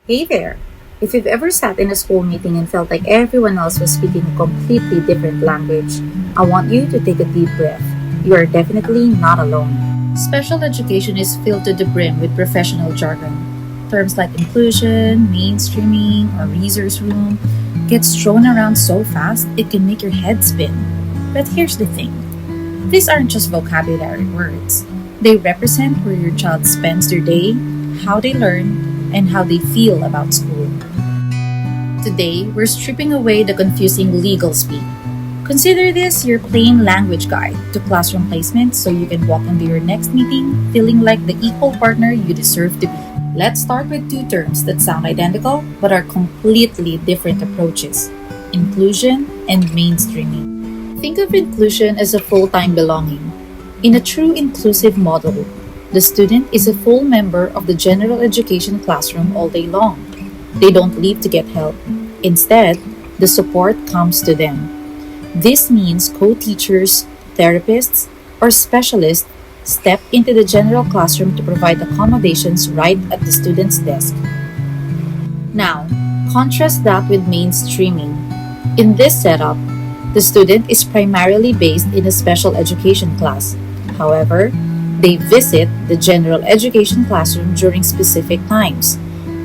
Hey there! If you've ever sat in a school meeting and felt like everyone else was speaking a completely different language, I want you to take a deep breath. You are definitely not alone. Special education is filled to the brim with professional jargon. Terms like inclusion, mainstreaming, or resource room gets thrown around so fast it can make your head spin. But here's the thing. These aren't just vocabulary words. They represent where your child spends their day, how they learn, and how they feel about school. Today, we're stripping away the confusing legal speak. Consider this your plain language guide to classroom placement so you can walk into your next meeting feeling like the equal partner you deserve to be. Let's start with two terms that sound identical but are completely different approaches: inclusion and mainstreaming. Think of inclusion as a full time belonging. In a true inclusive model, the student is a full member of the general education classroom all day long. They don't leave to get help. Instead, the support comes to them. This means co-teachers, therapists, or specialists step into the general classroom to provide accommodations right at the student's desk. Now, contrast that with mainstreaming. In this setup, the student is primarily based in a special education class. However, they visit the general education classroom during specific times,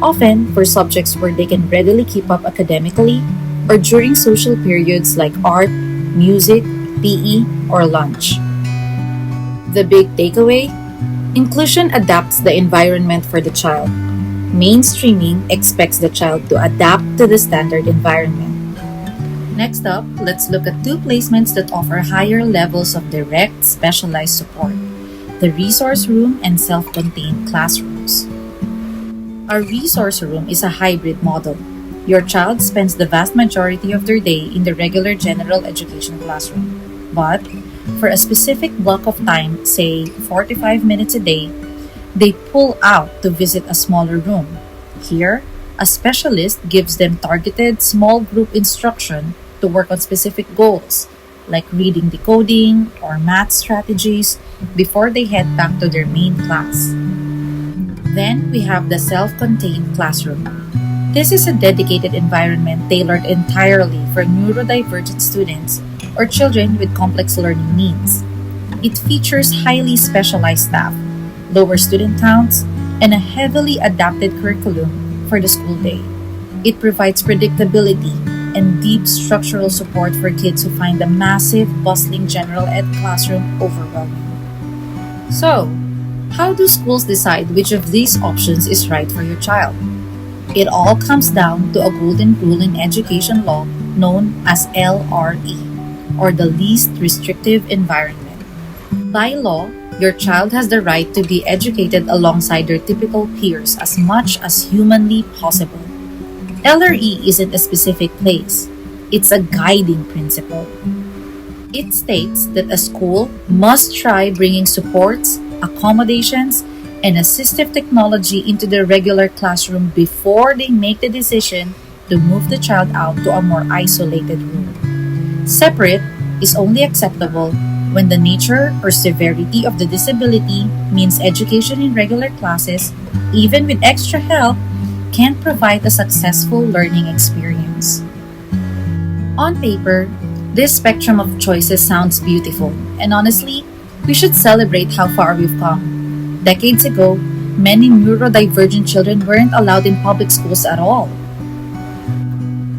often for subjects where they can readily keep up academically or during social periods like art, music, PE, or lunch. The big takeaway? Inclusion adapts the environment for the child. Mainstreaming expects the child to adapt to the standard environment. Next up, let's look at two placements that offer higher levels of direct, specialized support: the resource room and self-contained classrooms. A resource room is a hybrid model. Your child spends the vast majority of their day in the regular general education classroom. But for a specific block of time, say 45 minutes a day, they pull out to visit a smaller room. Here, a specialist gives them targeted small group instruction to work on specific goals, like reading decoding or math strategies, before they head back to their main class. Then we have the self-contained classroom. This is a dedicated environment tailored entirely for neurodivergent students or children with complex learning needs. It features highly specialized staff, lower student counts, and a heavily adapted curriculum for the school day. It provides predictability and deep structural support for kids who find the massive, bustling general ed classroom overwhelming. So, how do schools decide which of these options is right for your child? It all comes down to a golden rule in education law known as LRE, or the least restrictive environment. By law, your child has the right to be educated alongside their typical peers as much as humanly possible. LRE isn't a specific place, it's a guiding principle. It states that a school must try bringing supports, accommodations, and assistive technology into the regular classroom before they make the decision to move the child out to a more isolated room. Separate is only acceptable when the nature or severity of the disability means education in regular classes, even with extra help, can't provide a successful learning experience. On paper, this spectrum of choices sounds beautiful, and honestly, we should celebrate how far we've come. Decades ago, many neurodivergent children weren't allowed in public schools at all.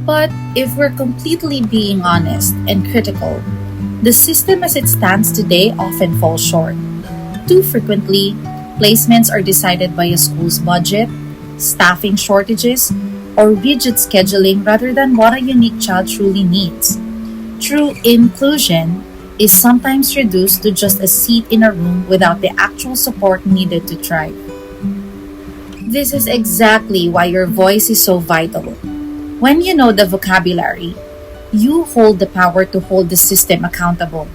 But if we're completely being honest and critical, the system as it stands today often falls short. Too frequently, placements are decided by a school's budget, staffing shortages, or rigid scheduling rather than what a unique child truly needs. True inclusion is sometimes reduced to just a seat in a room without the actual support needed to thrive. This is exactly why your voice is so vital. When you know the vocabulary, you hold the power to hold the system accountable.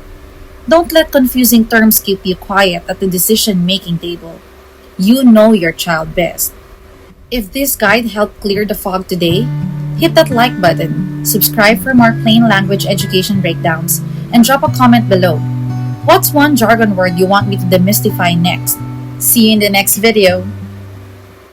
Don't let confusing terms keep you quiet at the decision-making table. You know your child best. If this guide helped clear the fog today, hit that like button, subscribe for more plain language education breakdowns, and drop a comment below. What's one jargon word you want me to demystify next? See you in the next video.